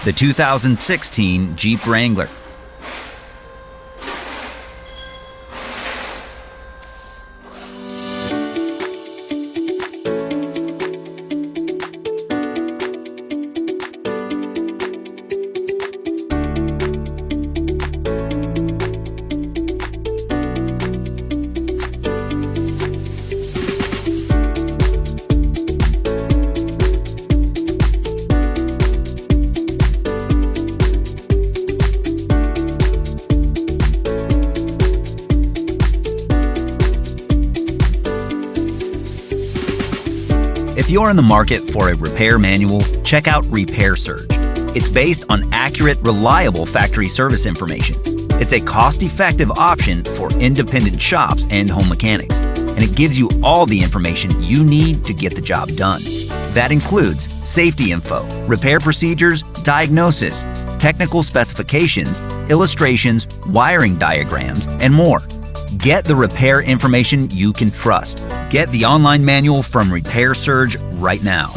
the 2016 Jeep Wrangler. If you're in the market for a repair manual, check out Repair Surge. It's based on accurate, reliable factory service information. It's a cost-effective option for independent shops and home mechanics, and it gives you all the information you need to get the job done. That includes safety info, repair procedures, diagnosis, technical specifications, illustrations, wiring diagrams, and more. Get the repair information you can trust. Get the online manual from Repair Surge right now.